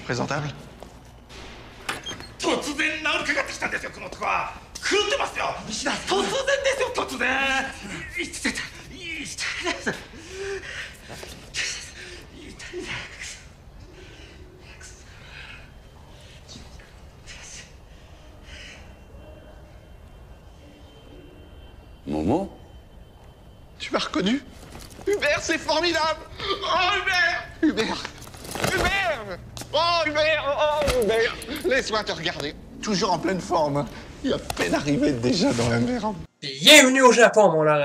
présentable? 突然殴りかかってきたんですよこの男は。狂ってますよ。突然ですよ突然。痛い痛い痛い。Momo? Tu m'as reconnu? Hubert, c'est formidable! Oh, Hubert! Hubert! Hubert! Oh, Hubert! Oh, Hubert! Laisse-moi te regarder. Toujours en pleine forme. Il a à peine arrivé déjà dans la mer. Bienvenue au Japon, mon Laurent.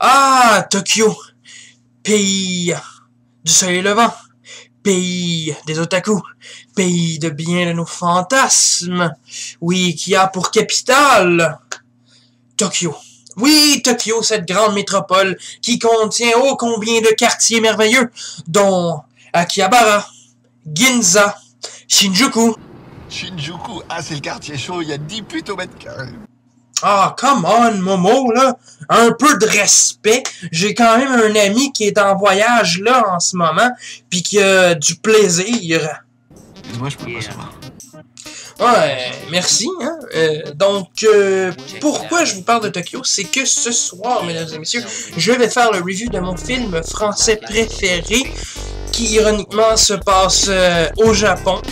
Ah, Tokyo, pays du soleil levant, pays des otaku, pays de bien de nos fantasmes, oui, qui a pour capitale Tokyo. Oui, Tokyo, cette grande métropole qui contient ô combien de quartiers merveilleux, dont Akihabara, Ginza, Shinjuku. Shinjuku, ah, c'est le quartier chaud, il y a 10 putes au mètre carré. Ah, come on, Momo, là. Un peu de respect. J'ai quand même un ami qui est en voyage, là, en ce moment, pis qui a du plaisir. Moi, je peux pas savoir. Ouais, merci, hein. Pourquoi je vous parle de Tokyo, c'est que ce soir, mesdames et messieurs, je vais faire le review de mon film français préféré, qui, ironiquement, se passe au Japon.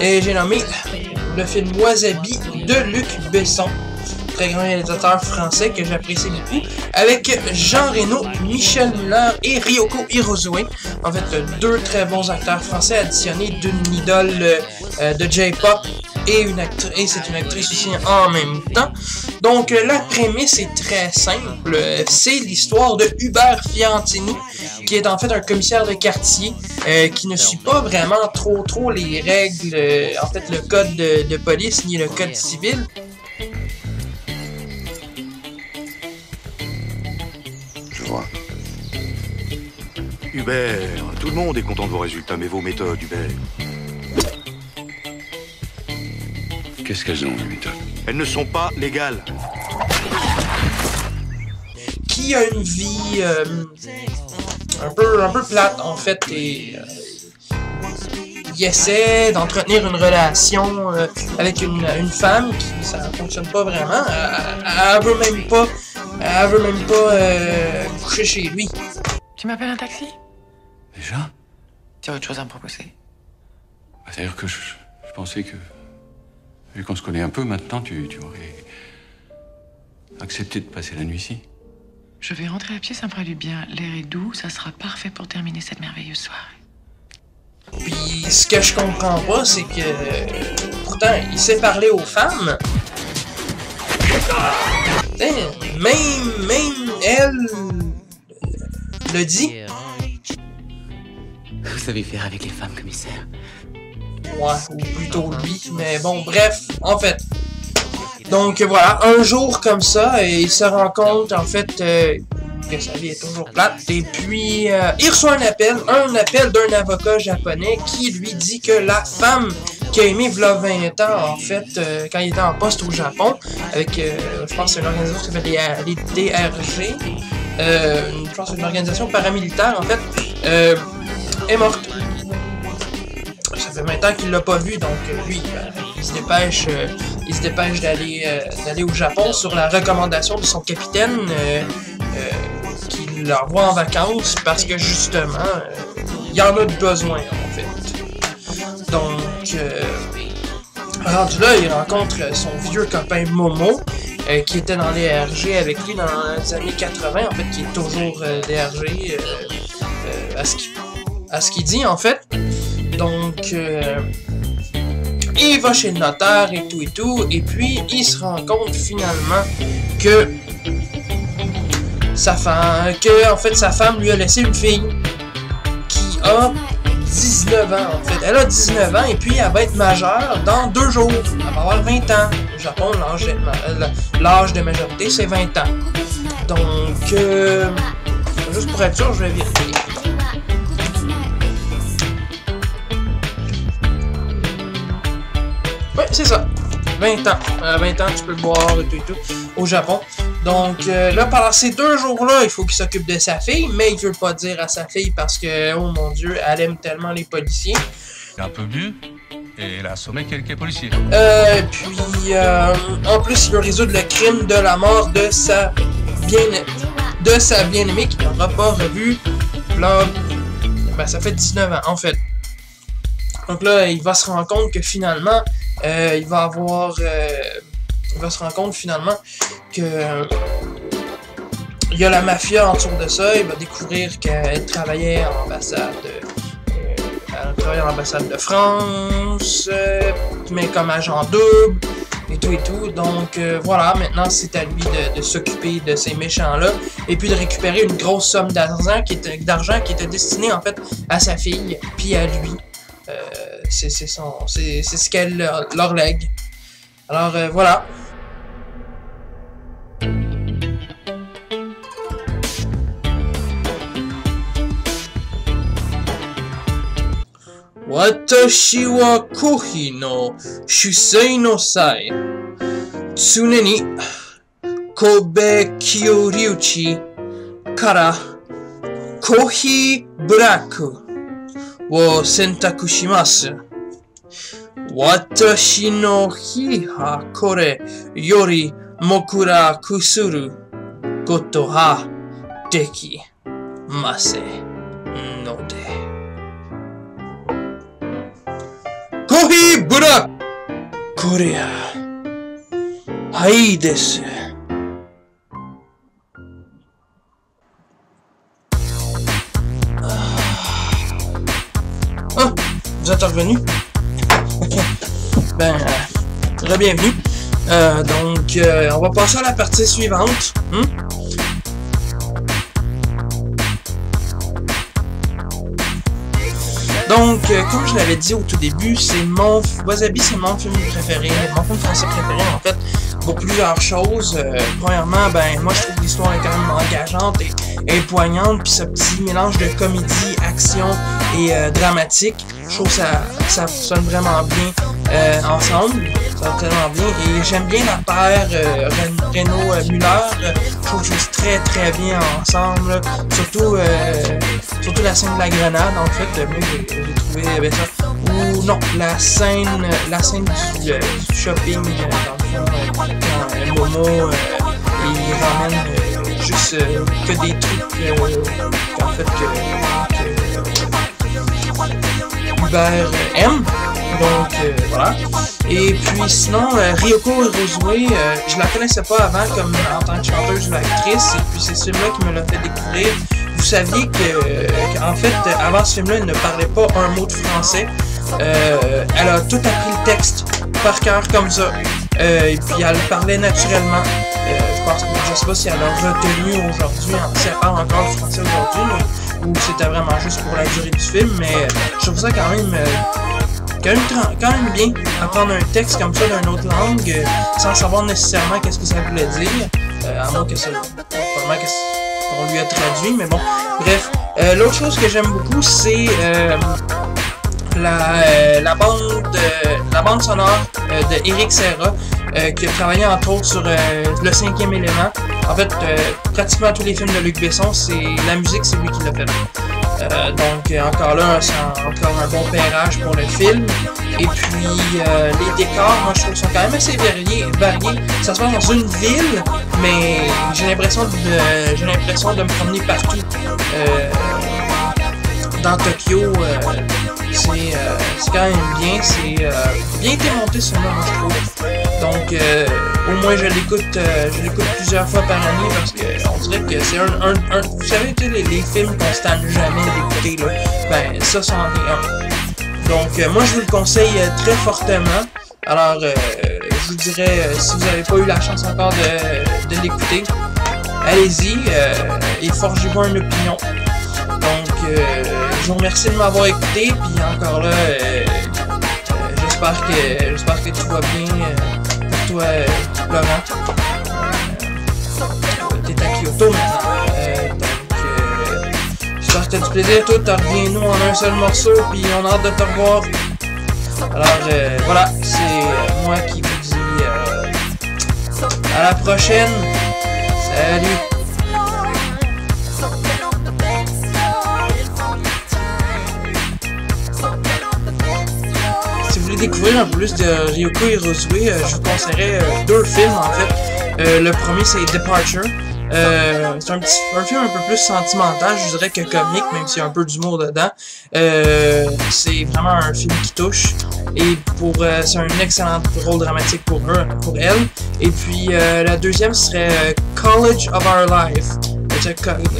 Et j'ai nommé le film Wasabi de Luc Besson. Très grand réalisateur français que j'apprécie beaucoup, avec Jean Reno, Michel Muller et Ryoko Hirozue. En fait, deux très bons acteurs français additionnés d'une idole de J-pop et c'est une actrice aussi en même temps. Donc, la prémisse est très simple. C'est l'histoire de Hubert Fiantini, qui est en fait un commissaire de quartier qui ne suit pas vraiment trop les règles, en fait, le code de police ni le code civil. Hubert, tout le monde est content de vos résultats, mais vos méthodes, Hubert. Qu'est-ce qu'elles ont, les méthodes? Elles ne sont pas légales. Qui a une vie un peu plate, en fait, et il essaie d'entretenir une relation avec une femme qui ça fonctionne pas vraiment. Elle veut même pas coucher chez lui. Tu m'appelles un taxi? Déjà? Tu as autre chose à me proposer? C'est-à-dire que je pensais que, vu qu'on se connaît un peu maintenant, tu aurais accepté de passer la nuit ici. Je vais rentrer à pied, ça me fera du bien. L'air est doux, ça sera parfait pour terminer cette merveilleuse soirée. Puis ce que je comprends pas, c'est que pourtant il sait parler aux femmes. Même elle le dit. Vous savez faire avec les femmes, commissaire? Ouais, ou plutôt lui, mais bon, bref, en fait. Donc voilà, un jour comme ça, il se rend compte, en fait, que sa vie est toujours plate, et puis il reçoit un appel d'un avocat japonais qui lui dit que la femme qu'il a aimé v'là 20 ans, en fait, quand il était en poste au Japon, avec, je pense que c'est une organisation qui s'appelle les DRG, je pense que c'est une organisation paramilitaire, en fait, est morte. Ça fait 20 ans qu'il l'a pas vu, donc lui, il se dépêche d'aller au Japon sur la recommandation de son capitaine qui l'envoie en vacances parce que justement, il en a besoin en fait. Donc, rendu là, il rencontre son vieux copain Momo qui était dans les DRG avec lui dans les années 80, en fait, qui est toujours DRG à ce qu'il dit en fait. Donc, il va chez le notaire et tout, et puis il se rend compte finalement que sa femme lui a laissé une fille qui a 19 ans, en fait. Elle a 19 ans et puis elle va être majeure dans 2 jours. Elle va avoir 20 ans. Au Japon, l'âge de majorité, c'est 20 ans. Donc, juste pour être sûr, je vais vérifier. Oui, c'est ça. 20 ans. 20 ans, tu peux le boire et tout au Japon. Donc là, pendant ces 2 jours-là, il faut qu'il s'occupe de sa fille, mais il veut pas dire à sa fille parce que, oh mon Dieu, elle aime tellement les policiers. Il a un peu bu et il a assommé quelques policiers. Puis, en plus, il veut résoudre le crime de la mort de sa bien-aimée qu'il n'aura pas revu. Là, ben, ça fait 19 ans, en fait. Donc là, il va se rendre compte que finalement, il va se rendre compte finalement que il y a la mafia autour de ça. Il va découvrir qu'elle travaillait à l'ambassade de France, mais comme agent double et tout. Donc voilà, maintenant c'est à lui de s'occuper de ces méchants-là et puis de récupérer une grosse somme d'argent qui était destinée en fait à sa fille puis à lui. C'est ce qu'elle leur lègue. Alors voilà. Watashi wa kohi no shusei no sai tsune ni Kobe Kyoryuchi kara kohi black wo sentaku shimasu. Watashi no hi ha kore yori mokura kusuru koto ha dekimasen node. Kohi black korea hai desu. Ah, vous êtes revenus? Ben, re-bienvenue. Donc, on va passer à la partie suivante. Donc, comme je l'avais dit au tout début, Wasabi, c'est mon film préféré, mon film français préféré, en fait, pour plusieurs choses. Premièrement, ben, moi, je trouve l'histoire est quand même engageante et poignante, puis ce petit mélange de comédie, action et dramatique, je trouve que ça sonne vraiment bien ensemble. Ça va tellement bien. Et j'aime bien la paire Reno-Muller. Je trouve qu'ils jouent très très bien ensemble. Surtout la scène de la grenade, en fait. Moi, j'ai trouvé ça. Ou non, la scène du shopping, dans le fond, quand Momo il ramène juste que des trucs en fait que Hubert aime. Donc voilà. Et puis sinon, Ryoko Hirozue, je la connaissais pas avant comme en tant que chanteuse ou actrice, et puis c'est ce film-là qui me l'a fait découvrir. Vous saviez qu'en fait, avant ce film-là, elle ne parlait pas un mot de français. Elle a tout appris le texte par cœur comme ça. Et puis elle parlait naturellement. Je sais pas si elle a retenu aujourd'hui, si elle parle encore le français aujourd'hui, ou c'était vraiment juste pour la durée du film, mais je trouve ça quand même bien apprendre un texte comme ça d'une autre langue sans savoir nécessairement qu'est-ce que ça voulait dire, à moins que ça, probablement qu'on lui a traduit, mais bon, bref. L'autre chose que j'aime beaucoup, c'est la bande sonore de Eric Serra, qui a travaillé entre autres sur le 5e élément. En fait, pratiquement tous les films de Luc Besson, la musique, c'est lui qui l'a fait. Donc encore là, c'est encore un bon pairage pour le film. Et puis les décors, moi je trouve sont quand même assez variés. Ça se passe dans une ville, mais j'ai l'impression de me promener partout. Dans Tokyo, c'est quand même bien, c'est bien été monté ce film, je trouve. Donc au moins je l'écoute plusieurs fois par année parce que on dirait que c'est vous savez les films qu'on se tanne jamais d'écouter là, ben ça c'en est un. Donc moi je vous le conseille très fortement. Alors je vous dirais si vous n'avez pas eu la chance encore de l'écouter, allez-y et forgez-vous une opinion. Donc je vous remercie de m'avoir écouté, puis encore là, j'espère que tout va bien pour toi, Laurent. T'es à Kyoto maintenant, j'espère que t'as du plaisir. Toi, t'as reviens-nous en un seul morceau, puis on a hâte de te revoir. Alors, voilà, c'est moi qui vous dis à la prochaine. Salut! Si vous voulez découvrir un peu plus de Ryoko Hirozue, je vous conseillerais 2 films en fait. Le premier c'est Departure. C'est un film un peu plus sentimental, je dirais, que comique, même s'il y a un peu d'humour dedans. C'est vraiment un film qui touche. Et c'est un excellent rôle dramatique pour elle. Et puis la deuxième serait College of Our Life.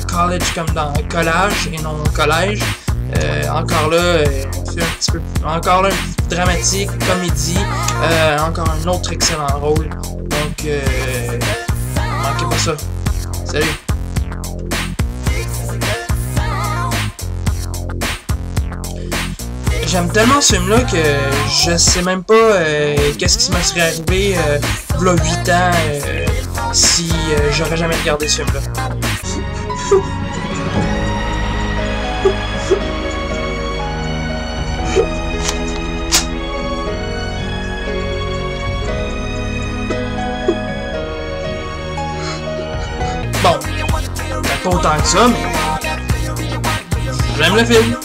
College comme dans collage et non collège. Encore là, encore là, un petit dramatique, comédie, encore un autre excellent rôle. Donc, manquez pas ça. Salut! J'aime tellement ce film-là que je sais même pas qu'est-ce qui me serait arrivé il y a 8 ans si j'aurais jamais regardé ce film-là. Bon, pas autant que ça, mais j'aime le film.